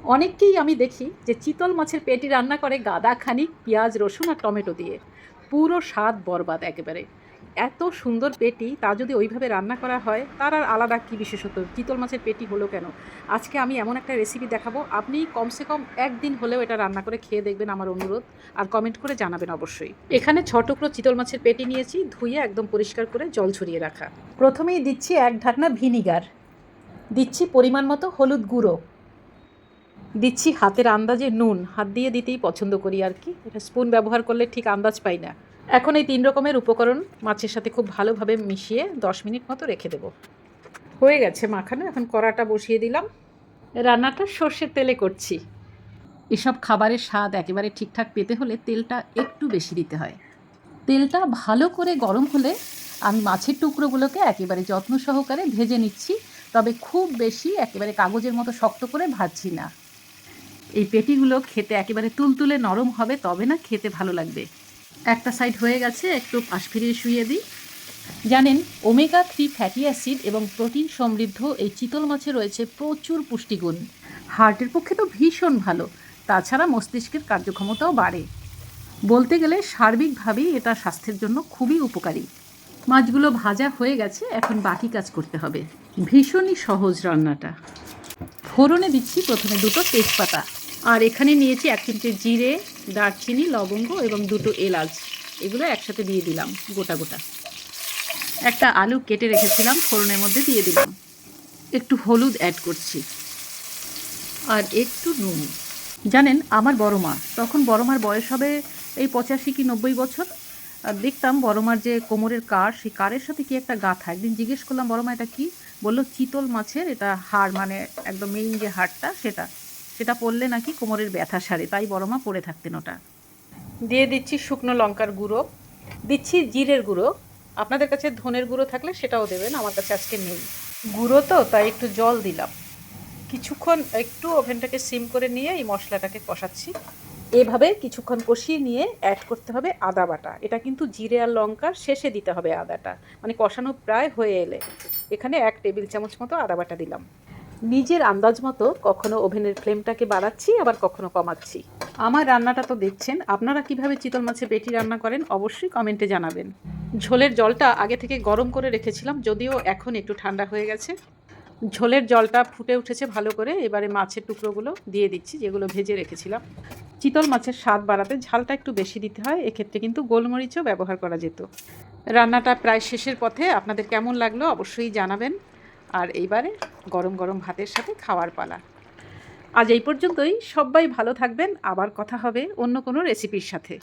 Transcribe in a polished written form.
অনেককেই আমি দেখি যে চিতল মাছের পেটি রান্না করে গাদা খানিক পেঁয়াজ রসুন আর টমেটো দিয়ে, পুরো স্বাদ বরবাদ একেবারে। এত সুন্দর পেটি তা যদি ওইভাবে রান্না করা হয় তার আর আলাদা কী বিশেষত্ব, চিতল মাছের পেটি হলো কেন? আজকে আমি এমন একটা রেসিপি দেখাবো, আপনি কমসে কম একদিন হলেও এটা রান্না করে খেয়ে দেখবেন, আমার অনুরোধ। আর কমেন্ট করে জানাবেন অবশ্যই। এখানে 6 টুকরো চিতল মাছের পেটি নিয়েছি, ধুয়ে একদম পরিষ্কার করে জল ছড়িয়ে রাখা। প্রথমেই দিচ্ছি 1 ঢাকনা ভিনিগার, দিচ্ছি পরিমাণ মতো হলুদ গুঁড়ো, দিচ্ছি হাতের আন্দাজে নুন, হাত দিয়ে দিতেই পছন্দ করি আর কি, এটা স্পুন ব্যবহার করলে ঠিক আন্দাজ পাই না। এখন এই 3 রকমের উপকরণ মাছের সাথে খুব ভালোভাবে মিশিয়ে 10 মিনিট মতো রেখে দেবো। হয়ে গেছে মাখানো, এখন কড়াটা বসিয়ে দিলাম। রান্নাটা সর্ষের তেলে করছি। এসব খাবারের স্বাদ একেবারে ঠিকঠাক পেতে হলে তেলটা একটু বেশি দিতে হয়। তেলটা ভালো করে গরম হলে আমি মাছের টুকরোগুলোকে একেবারে যত্ন সহকারে ভেজে নিচ্ছি, তবে খুব বেশি একেবারে কাগজের মতো শক্ত করে ভাজছি না। এই পেটিগুলো খেতে একেবারে তুলতুলে নরম হবে, তবে না খেতে ভালো লাগবে। একটা সাইড হয়ে গেছে, একটু পাশ ফিরিয়ে শুইয়ে দিই। জানেন, ওমেগা 3 ফ্যাটি অ্যাসিড এবং প্রোটিন সমৃদ্ধ এই চিতল মাছে রয়েছে প্রচুর পুষ্টিগুণ। হার্টের পক্ষে তো ভীষণ ভালো, তাছাড়া মস্তিষ্কের কার্যক্ষমতাও বাড়ে। বলতে গেলে সার্বিকভাবেই এটা স্বাস্থ্যের জন্য খুবই উপকারী। মাছগুলো ভাজা হয়ে গেছে, এখন বাকি কাজ করতে হবে। ভীষণই সহজ রান্নাটা। ফোড়নে দিচ্ছি প্রথমে 2টো তেজপাতা, আর এখানে নিয়েছি 1 চিমটে জিরে, দারচিনি, লবঙ্গ এবং 2টো এলাচ। এগুলো একসাথে দিয়ে দিলাম গোটা গোটা। একটা আলু কেটে রেখেছিলাম, ফোড়নের মধ্যে দিয়ে দিলাম। একটু হলুদ অ্যাড করছি আর একটু নুন। জানেন, আমার বড় মা, তখন বড় মার বয়স হবে এই 85 কি 90 বছর। আর দেখতাম বড় মার যে কোমরের কাড়, সেই কাড়ের সাথে কি একটা গাঁথা। একদিন জিজ্ঞেস করলাম, বড় মা এটা কি? বললো চিতল মাছের এটা হাড়, মানে একদম মেইন যে হাড়টা সেটা সেটা পড়লে নাকি কোমরের ব্যথা সারে, তাই বড় মা পরে থাকতেন ওটা। দিয়ে দিচ্ছি শুকনো লঙ্কার গুঁড়ো, দিচ্ছি জিরের গুঁড়ো। আপনাদের কাছে ধনের গুঁড়ো থাকলে সেটাও দেবেন, আমার কাছে আজকে নেই। গুঁড়ো তো তাই একটু জল দিলাম। কিছুক্ষণ একটু ওভেনটাকে সিম করে নিয়ে এই মশলাটাকে কষাচ্ছি। এভাবে কিছুক্ষণ কষিয়ে নিয়ে অ্যাড করতে হবে আদা বাটা। এটা কিন্তু জিরে আর লঙ্কার শেষে দিতে হবে আদাটা, মানে কষানো প্রায় হয়ে এলে। এখানে 1 টেবিল চামচ মতো আদা বাটা দিলাম। নিজের আন্দাজ মতো কখনো ওভেনের ফ্লেমটাকে বাড়াচ্ছি, আবার কখনো কমাচ্ছি। আমার রান্নাটা তো দেখছেন, আপনারা কিভাবে চিতল মাছের পেটি রান্না করেন অবশ্যই কমেন্টে জানাবেন। ঝোলের জলটা আগে থেকে গরম করে রেখেছিলাম, যদিও এখন একটু ঠান্ডা হয়ে গেছে। ঝোলের জলটা ফুটে উঠেছে ভালো করে, এবারে মাছের টুকরোগুলো দিয়ে দিচ্ছি যেগুলো ভেজে রেখেছিলাম। চিতল মাছের স্বাদ বাড়াতে ঝালটা একটু বেশি দিতে হয়, এক্ষেত্রে কিন্তু গোলমরিচও ব্যবহার করা যেত। রান্নাটা প্রায় শেষের পথে, আপনাদের কেমন লাগলো অবশ্যই জানাবেন। আর এইবারে গরম গরম ভাতের সাথে খাওয়ার পালা। আজ এই পর্যন্তই, সবাই ভালো থাকবেন, আবার কথা হবে অন্য কোনো রেসিপির সাথে।